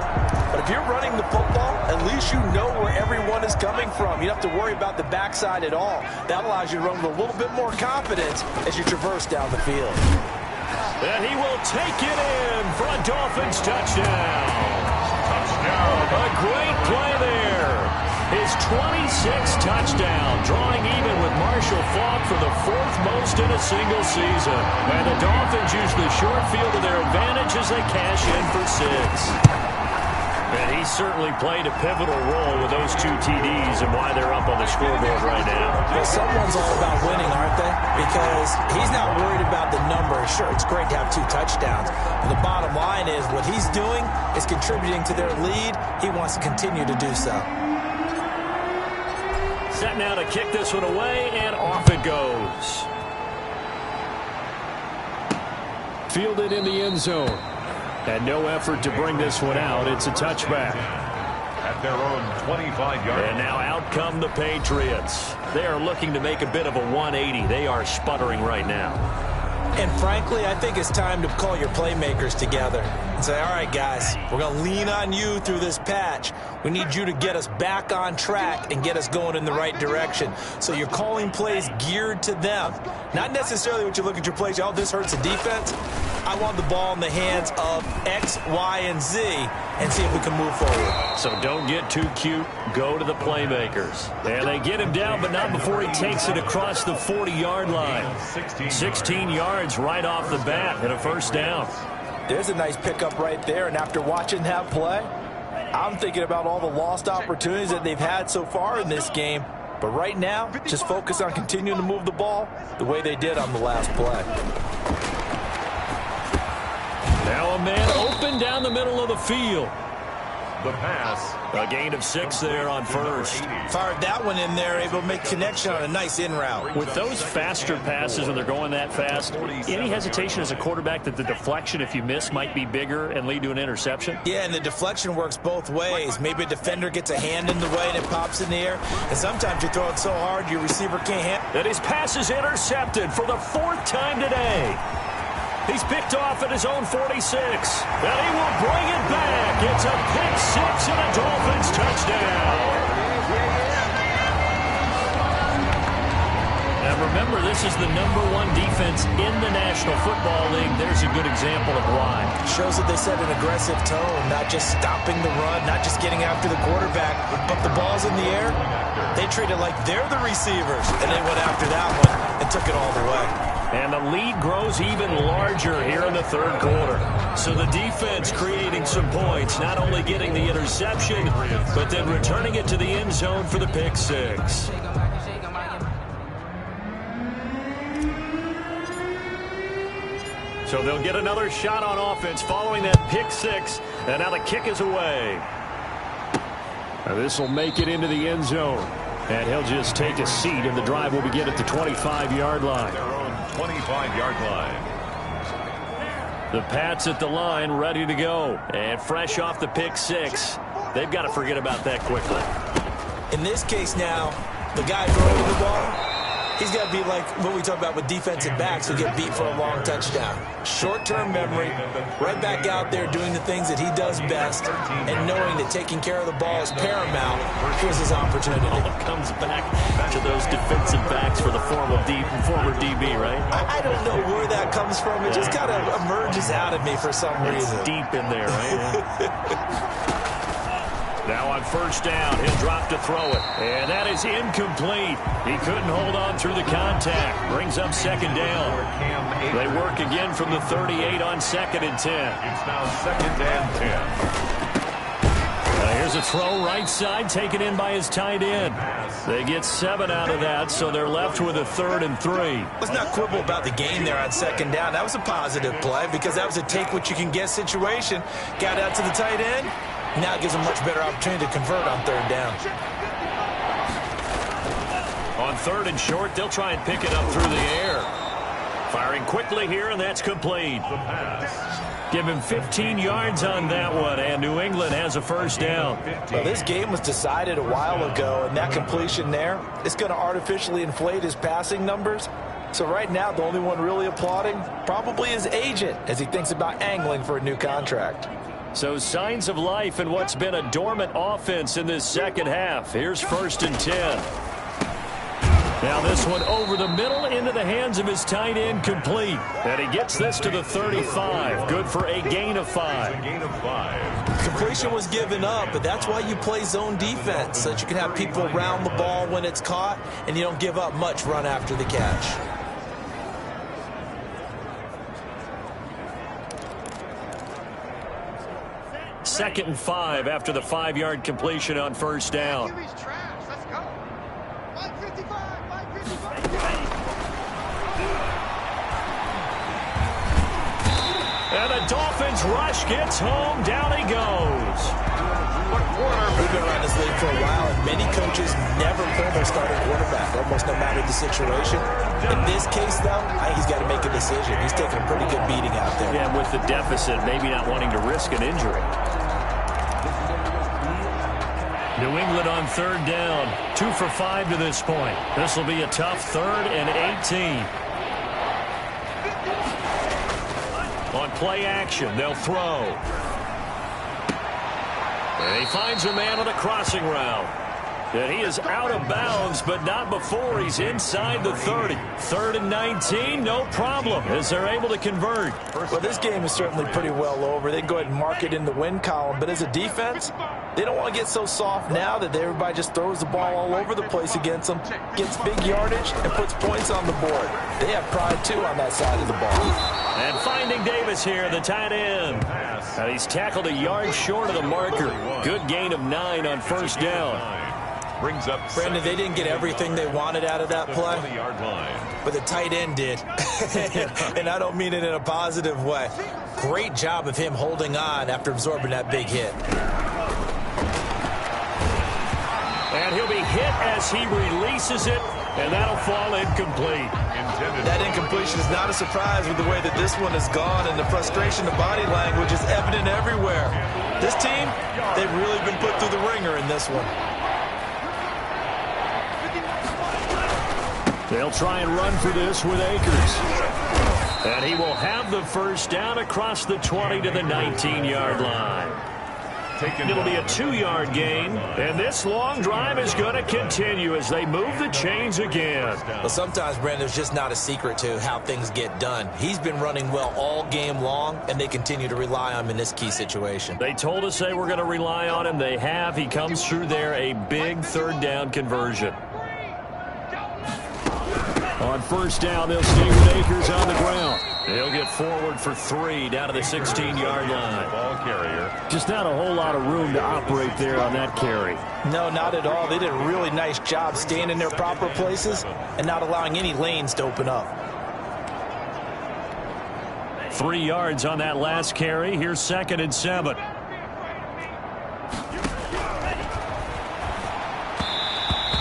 But if you're running the football, at least you know where everyone is coming from. You don't have to worry about the backside at all. That allows you to run with a little bit more confidence as you traverse down the field. And he will take it in for a Dolphins touchdown. A great play there. His 26th touchdown, drawing even with Marshall Faulk for the 4th most in a single season. And the Dolphins use the short field to their advantage as they cash in for 6. And he certainly played a pivotal role with those 2 TDs and why they're up on the scoreboard right now. Well, someone's all about winning, aren't they? Because he's not worried about the number. Sure, it's great to have 2 touchdowns. But the bottom line is what he's doing is contributing to their lead. He wants to continue to do so. Set now to kick this one away, and off it goes. Fielded in the end zone. And no effort to bring this one out. It's a touchback. At their own 25-yard. And now out come the Patriots. They are looking to make a bit of a 180. They are sputtering right now. And frankly, I think it's time to call your playmakers together. and say, all right, guys, we're going to lean on you through this patch. We need you to get us back on track and get us going in the right direction. So you're calling plays geared to them. Not necessarily what you look at your plays, oh, this hurts the defense. I want the ball in the hands of X, Y, and Z and see if we can move forward. So don't get too cute. Go to the playmakers. And they get him down, but not before he takes it across the 40-yard line. 16 yards right off the bat and a first down. There's a nice pickup right there, and after watching that play, I'm thinking about all the lost opportunities that they've had so far in this game. But right now, just focus on continuing to move the ball the way they did on the last play. Now a man open down the middle of the field. The pass. A gain of 6 there on first. Fired that one in there, able to make connection on a nice in route. With those faster passes when they're going that fast, any hesitation as a quarterback that the deflection, if you miss, might be bigger and lead to an interception? Yeah, and the deflection works both ways. Maybe a defender gets a hand in the way and it pops in the air. And sometimes you throw it so hard your receiver can't handle it. And his pass is intercepted for the 4th time today. He's picked off at his own 46. And he will bring it back. It's a pick 6 and a Dolphins touchdown. Now remember, this is the #1 defense in the National Football League. There's a good example of why. Shows that they set an aggressive tone, not just stopping the run, not just getting after the quarterback, but the ball's in the air. They treat it like they're the receivers, and they went after that one and took it all the way. And the lead grows even larger here in the 3rd quarter. So the defense creating some points, not only getting the interception, but then returning it to the end zone for the pick 6. So they'll get another shot on offense following that pick 6, and now the kick is away. Now this will make it into the end zone, and he'll just take a seat, and the drive will begin at the 25-yard line. 25-yard line. The Pats at the line, ready to go. And fresh off the pick 6. They've got to forget about that quickly. In this case now, the guy throwing the ball, he's got to be like what we talk about with defensive backs who get beat for a long touchdown. Short-term memory, right back out there doing the things that he does best, and knowing that taking care of the ball is paramount. Here's his opportunity. It comes back to those defensive backs for the former DB, right? I don't know where that comes from. It just kind of emerges out of me for some reason. It's deep in there, right? Now on first down, he'll drop to throw it. And that is incomplete. He couldn't hold on through the contact. Brings up 2nd down. They work again from the 38 on 2nd and 10. It's now 2nd and 10. Here's a throw right side, taken in by his tight end. They get 7 out of that, so they're left with a 3rd and 3. Let's not quibble about the game there on 2nd down. That was a positive play because that was a take-what-you-can-get situation. Got out to the tight end. Now it gives them much better opportunity to convert on 3rd down. On 3rd and short, they'll try and pick it up through the air. Firing quickly here, and that's complete. Give him 15 yards on that one, and New England has a first down. Well, this game was decided a while ago, and that completion there is going to artificially inflate his passing numbers. So right now, the only one really applauding probably his agent as he thinks about angling for a new contract. So signs of life in what's been a dormant offense in this 2nd half. Here's 1st and 10. Now this one over the middle into the hands of his tight end, complete. And he gets this to the 35. Good for a gain of 5. A gain of 5. Completion was given up, but that's why you play zone defense, so that you can have people around the ball when it's caught, and you don't give up much run after the catch. Second and 5 after the 5-yard completion on first down. And the Dolphins rush gets home. Down he goes. We've been around this league for a while, and many coaches never pull their starting quarterback, almost no matter the situation. In this case, though, I think he's got to make a decision. He's taking a pretty good beating out there. Yeah, with the deficit, maybe not wanting to risk an injury. New England on 3rd down. 2 for 5 to this point. This will be a tough 3rd and 18. On play action. They'll throw. And he finds a man on a crossing route. And he is out of bounds, but not before he's inside the 30. 3rd and 19, no problem, as they're able to convert. Well, this game is certainly pretty well over. They can go ahead and mark it in the win column. But as a defense, they don't want to get so soft now that everybody just throws the ball all over the place against them, gets big yardage, and puts points on the board. They have pride, too, on that side of the ball. And finding Davis here, the tight end. And he's tackled a yard short of the marker. Good gain of 9 on 1st down. Brings up Brandon, they didn't get everything they wanted out of that play, but the tight end did. And I don't mean it in a positive way. Great job of him holding on after absorbing that big hit. And he'll be hit as he releases it, and that'll fall incomplete. That incompletion is not a surprise with the way that this one has gone, and the frustration, the body language is evident everywhere. This team, they've really been put through the ringer in this one. They'll try and run for this with Akers. And he will have the 1st down across the 20 to the 19-yard line. It'll be a 2-yard gain, and this long drive is going to continue as they move the chains again. Well, sometimes, Brandon, there's just not a secret to how things get done. He's been running well all game long, and they continue to rely on him in this key situation. They told us they were going to rely on him. They have. He comes through there, a big 3rd down conversion. On 1st down, they'll stay with Akers on the ground. He'll get forward for 3 down to the 16-yard line. Ball carrier. Just not a whole lot of room to operate there on that carry. No, not at all. They did a really nice job staying in their proper places and not allowing any lanes to open up. 3 yards on that last carry. Here's 2nd and 7.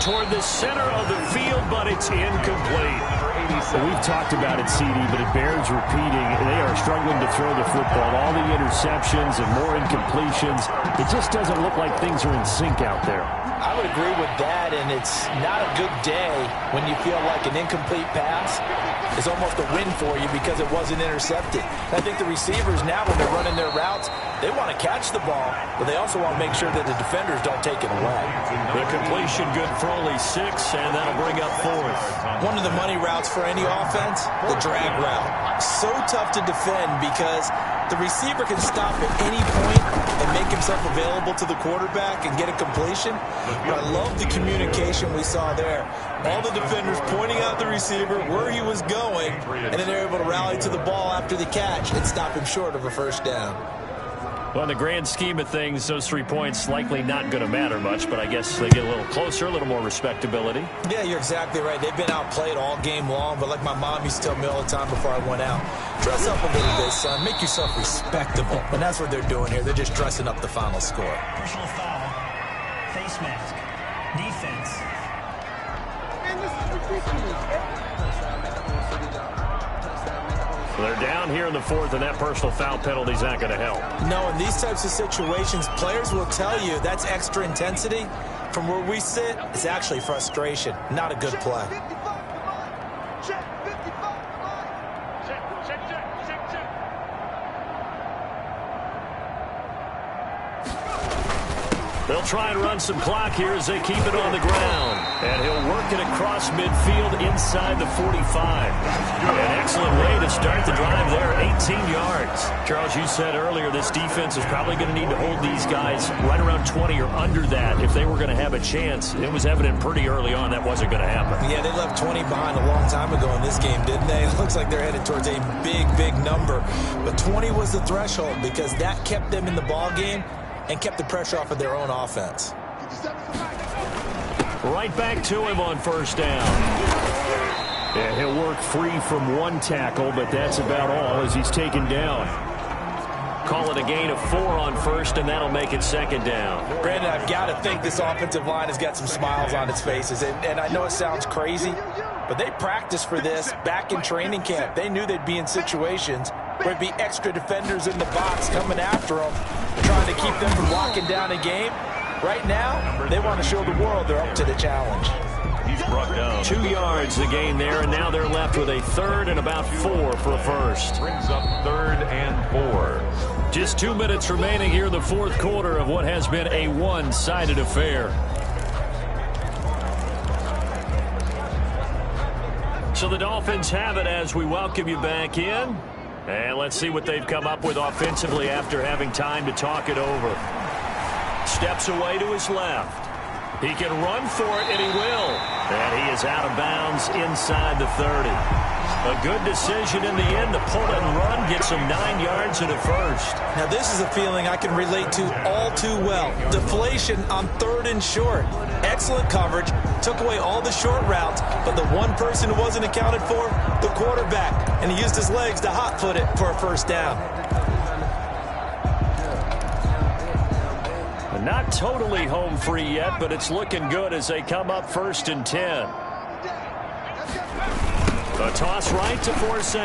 Toward the center of the field, but it's incomplete. Well, we've talked about it, CD, but it bears repeating. They are struggling to throw the football. All the interceptions and more incompletions. It just doesn't look like things are in sync out there. I would agree with that, and it's not a good day when you feel like an incomplete pass is almost a win for you because it wasn't intercepted. And I think the receivers now, when they're running their routes, they want to catch the ball, but they also want to make sure that the defenders don't take it away. The completion good for only 6, and that'll bring up 4th. One of the money routes for any offense, the drag route. So tough to defend because the receiver can stop at any point and make himself available to the quarterback and get a completion. But I love the communication we saw there. All the defenders pointing out the receiver where he was going, and then they're able to rally to the ball after the catch and stop him short of a 1st down. Well, in the grand scheme of things, those 3 points likely not going to matter much, but I guess they get a little closer, a little more respectability. Yeah, you're exactly right. They've been outplayed all game long, but like my mom used to tell me all the time before I went out, dress up a little bit, son. Make yourself respectable. And that's what they're doing here. They're just dressing up the final score. Personal foul, face mask, defense. Man, this is ridiculous. They're down here in the 4th, and that personal foul penalty is not going to help. No, in these types of situations, players will tell you that's extra intensity. From where we sit, it's actually frustration, not a good play. They'll try and run some clock here as they keep it on the ground. And he'll work it across midfield inside the 45. An excellent way to start the drive there, 18 yards. Charles, you said earlier this defense is probably going to need to hold these guys right around 20 or under that if they were going to have a chance. It was evident pretty early on that wasn't going to happen. Yeah, they left 20 behind a long time ago in this game, didn't they? It looks like they're headed towards a big, big number. But 20 was the threshold because that kept them in the ball game and kept the pressure off of their own offense. Right back to him on 1st down. Yeah, he'll work free from 1 tackle, but that's about all as he's taken down. Call it a gain of 4 on 1st, and that'll make it 2nd down. Brandon, I've got to think this offensive line has got some smiles on its faces. And I know it sounds crazy, but they practiced for this back in training camp. They knew they'd be in situations where it'd be extra defenders in the box coming after them, trying to keep them from locking down a game. Right now, they want to show the world they're up to the challenge. He's brought down. 2 yards the gain there, and now they're left with a third and about 4 for a first. Brings up 3rd and 4. Just 2 minutes remaining here in the fourth quarter of what has been a one-sided affair. So the Dolphins have it as we welcome you back in. And let's see what they've come up with offensively after having time to talk it over. Steps away to his left. He can run for it, and he will. And he is out of bounds inside the 30. A good decision in the end to pull it and run, gets him 9 yards and a first. Now, this is a feeling I can relate to all too well. Deflation on 3rd and short. Excellent coverage, took away all the short routes, but the one person who wasn't accounted for, the quarterback, and he used his legs to hot-foot it for a first down. Not totally home free yet, but it's looking good as they come up 1st and 10. A toss right to force in.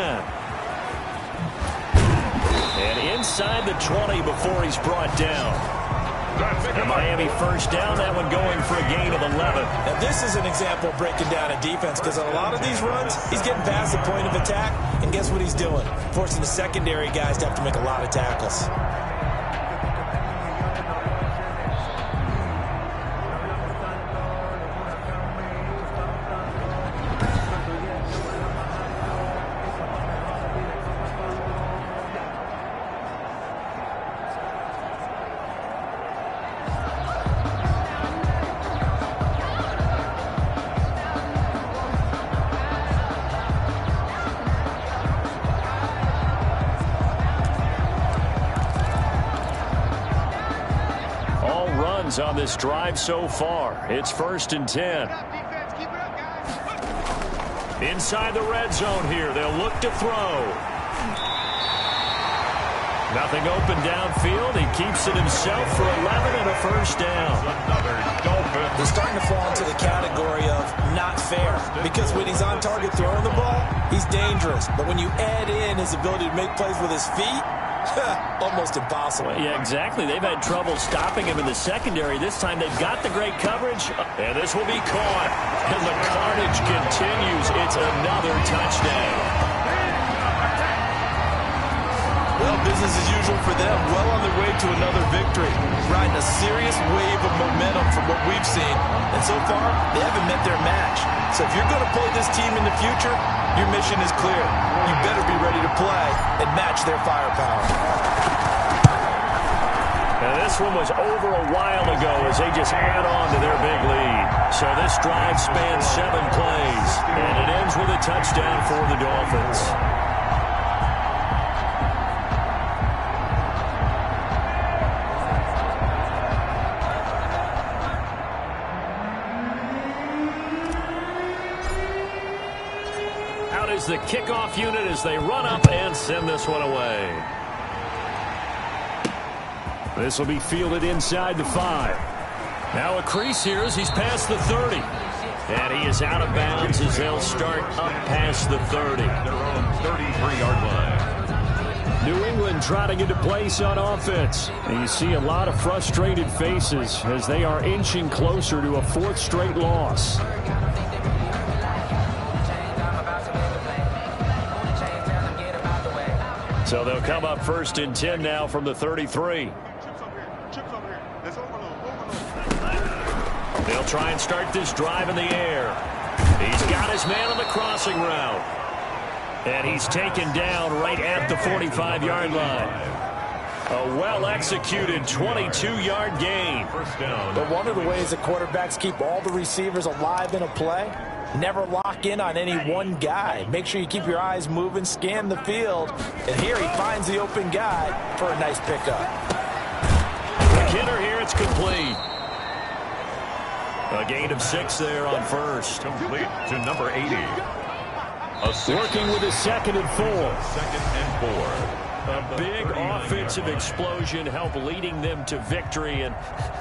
And inside the 20 before he's brought down. And Miami first down, that one going for a gain of 11. Now, this is an example of breaking down a defense because on a lot of these runs, he's getting past the point of attack, and guess what he's doing? Forcing the secondary guys to have to make a lot of tackles. On this drive so far, it's 1st and 10. Inside the red zone here, they'll look to throw. Nothing open downfield. He keeps it himself for 11 and a first down. They're starting to fall into the category of not fair because when he's on target throwing the ball, he's dangerous. But when you add in his ability to make plays with his feet, almost impossible. Yeah, exactly. They've had trouble stopping him in the secondary. This time they've got the great coverage. And this will be caught. And the carnage continues. It's another touchdown. Well, business as usual for them. Well on their way to another victory. Riding a serious wave of momentum from what we've seen. And so far, they haven't met their match. So if you're going to play this team in the future, your mission is clear. You better be ready to play and match their firepower. Now this one was over a while ago as they just add on to their big lead. So this drive spans 7 plays, and it ends with a touchdown for the Dolphins. Out is the kickoff unit as they run up and send this one away. This will be fielded inside the 5. Now a crease here as he's past the 30. And he is out of bounds as they'll start up past the 30. Their own 33-yard line. New England trying to get to place on offense. And you see a lot of frustrated faces as they are inching closer to a 4th straight loss. So they'll come up 1st and 10 now from the 33. They'll try and start this drive in the air. He's got his man on the crossing route. And he's taken down right at the 45-yard line. A well-executed 22-yard gain. First down. But one of the ways that quarterbacks keep all the receivers alive in a play, never lock in on any one guy. Make sure you keep your eyes moving, scan the field. And here he finds the open guy for a nice pickup. The hitter here, it's complete. A gain of 6 there on first. Complete to number 80. Working with a 2nd and 4. 2nd and 4. A big offensive explosion help leading them to victory. And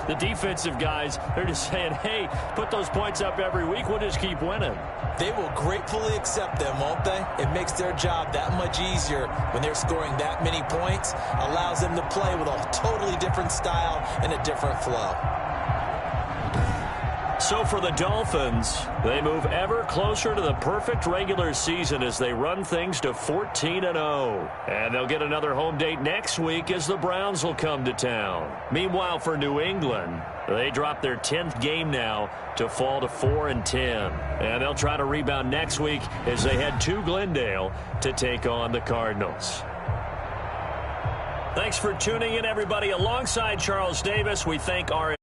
the defensive guys, they're just saying, hey, put those points up every week. We'll just keep winning. They will gratefully accept them, won't they? It makes their job that much easier when they're scoring that many points. Allows them to play with a totally different style and a different flow. So for the Dolphins, they move ever closer to the perfect regular season as they run things to 14-0. And they'll get another home date next week as the Browns will come to town. Meanwhile, for New England, they drop their 10th game now to fall to 4-10. And they'll try to rebound next week as they head to Glendale to take on the Cardinals. Thanks for tuning in, everybody. Alongside Charles Davis, we thank our